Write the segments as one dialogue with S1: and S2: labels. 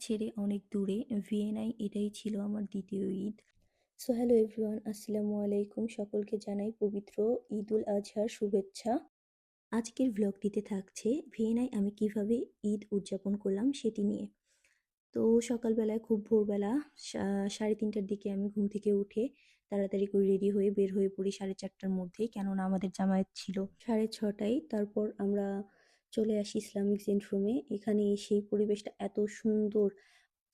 S1: ছেড়ে অনেক দূরে ভিয়েনায় এটাই ছিল আমার দ্বিতীয় ঈদ। সো হ্যালো এভরিওয়ান, আসসালামু আলাইকুম। সকলকে জানাই পবিত্র ঈদ উল আজহার শুভেচ্ছা। আজকের ভ্লগটিতে থাকছে ভিয়েনায় আমি কিভাবে ঈদ উদযাপন করলাম সেটি নিয়ে। তো সকালবেলায় খুব ভোরবেলা 3:30টার দিকে আমি ঘুম থেকে উঠে তাড়াতাড়ি করে রেডি হয়ে বের হয়ে পড়ি 4:30টার মধ্যেই, কেননা আমাদের জামায়াত ছিল 6:30টায়। তারপর আমরা চলে আসি ইসলামিক সেন্ট্রুমে। এখানে এসেই পরিবেশটা এত সুন্দর,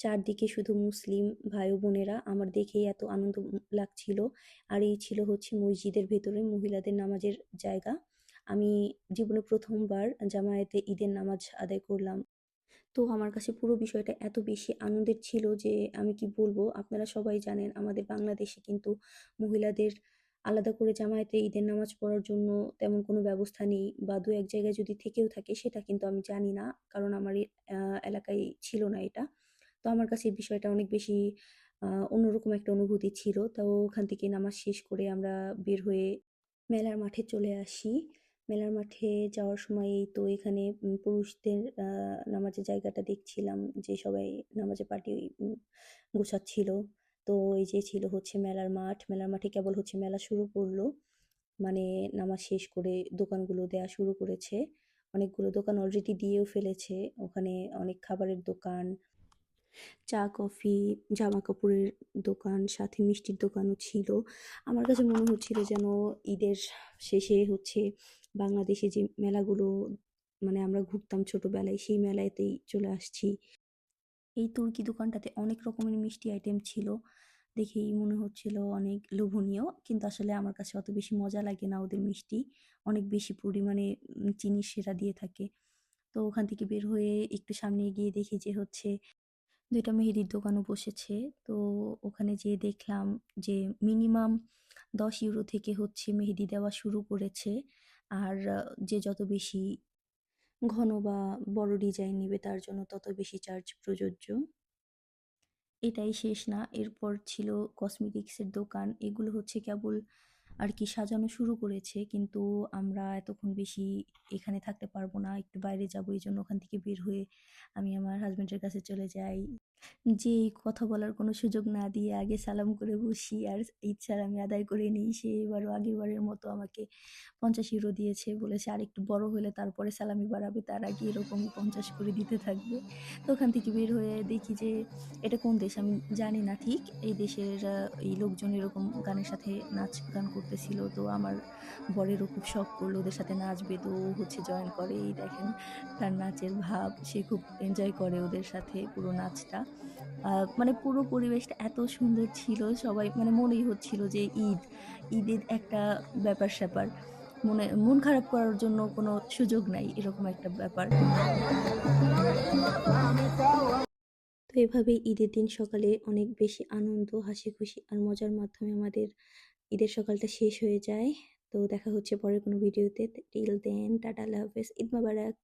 S1: চারদিকে শুধু মুসলিম ভাই ও বোনেরা, আমার দেখেই এত আনন্দ লাগছিল। আর এই ছিল হচ্ছে মসজিদের ভেতরে মহিলাদের নামাজের জায়গা। আমি জীবনে প্রথমবার জামায়াতে ঈদের নামাজ আদায় করলাম। তো আমার কাছে পুরো বিষয়টা এত বেশি আনন্দের ছিল যে আমি কি বলবো। আপনারা সবাই জানেন আমাদের বাংলাদেশে কিন্তু মহিলাদের আলাদা করে জামায়াতে ঈদের নামাজ পড়ার জন্য তেমন কোনো ব্যবস্থা নেই, বা দু এক জায়গায় যদি থেকেও থাকে সেটা কিন্তু আমি জানি না, কারণ আমার এই এলাকায় ছিল না এটা। তো আমার কাছে এই বিষয়টা অনেক বেশি অন্যরকম একটা অনুভূতি ছিল। তো ওখান থেকে নামাজ শেষ করে আমরা বের হয়ে মেলার মাঠে চলে আসি। মেলার মাঠে যাওয়ার সময় এই তো এখানে পুরুষদের নামাজের জায়গাটা দেখছিলাম, যে সবাই নামাজের পার্টি গোছাচ্ছিল। তো এই যে ছিল হচ্ছে মেলার মাঠ। মেলার মাঠে কেবল হচ্ছে মেলা শুরু করলো। মানে নামাজ শেষ করে দোকানগুলো দেয়া শুরু করেছে। অনেকগুলো দোকান অলরেডি দিয়েও ফেলেছে। ওখানে অনেক খাবারের দোকান, চা, কফি, জামা কাপড়ের দোকান, সাথে মিষ্টির দোকানও ছিল। আমার কাছে মনে হচ্ছিল যেন ঈদের শেষে হচ্ছে বাংলাদেশে যে মেলাগুলো মানে আমরা ঘুরতাম ছোটবেলায়, সেই মেলাতেই চলে আসছি। এই তুর্কি দোকানটাতে অনেক রকমের মিষ্টি আইটেম ছিল। দেখেই মনে হচ্ছিল অনেক লোভনীয়। কিন্তু আসলে আমার কাছে অত বেশি মজা লাগে না ওদের মিষ্টি। অনেক বেশি পরিমাণে চিনি সেরা দিয়ে থাকে। তো ওখান থেকে বের হয়ে একটু সামনে এগিয়ে দেখি যে হচ্ছে ২ টা মেহেদির দোকানও বসেছে। তো ওখানে যেয়ে দেখলাম যে মিনিমাম 10 ইউরো থেকে হচ্ছে মেহেদি দেওয়া শুরু করেছে। আর যে যত বেশি ঘন বা বড় ডিজাইন নিবে তার জন্য তত বেশি চার্জ প্রযোজ্য। এটাই শেষ না, এরপর ছিল কসমেটিক্সের দোকান। এগুলো হচ্ছে কেবল আর কি সাজানো শুরু করেছে, কিন্তু আমরা এতক্ষণ বেশি এখানে থাকতে পারবো না, একটু বাইরে যাবো। এইজন্য ওখান থেকে বের হয়ে আমি আমার হাসব্যান্ডের কাছে চলে যাই। যেই কথা বলার কোনো সুযোগ না দিয়ে আগে সালাম করে বসি আর ঈদ সালামি আদায় করে নিই। সে এবারও আগেরবারের মতো আমাকে 50 ইউরো দিয়েছে, বলেছে আরেকটু বড় হলে তারপরে সালামি বাড়াবে, তার আগে এরকমই 50 করে দিতে থাকবে। তো ওখান থেকে বের হয়ে দেখি যে এটা কোন দেশ আমি জানি না ঠিক। এই দেশের এই লোকজন এরকম গানের সাথে নাচ গান করতেছিল। তো আমার বরেরও খুব শখ করলো ওদের সাথে নাচবে। তো ও হচ্ছে জয়েন করে। এই দেখেন তার নাচের ভাব, সে খুব এনজয় করে ওদের সাথে পুরো নাচটা। মানে পুরো পরিবেশটা এত সুন্দর ছিল, সবাই মানে মনেই হচ্ছিল যে ঈদের একটা ব্যাপার-স্যাপার। মন খারাপ করার জন্য কোনো সুযোগ নাই, এরকম একটা ব্যাপার। তো এভাবেই ঈদের দিন সকালে অনেক বেশি আনন্দ, হাসিখুশি আর মজার মাধ্যমে আমাদের ঈদের সকালটা শেষ হয়ে যায়। তো দেখা হচ্ছে পরের কোনো ভিডিওতে। টিল দেন টাটা, আল্লাহ হাফেজ, ঈদ মোবারক।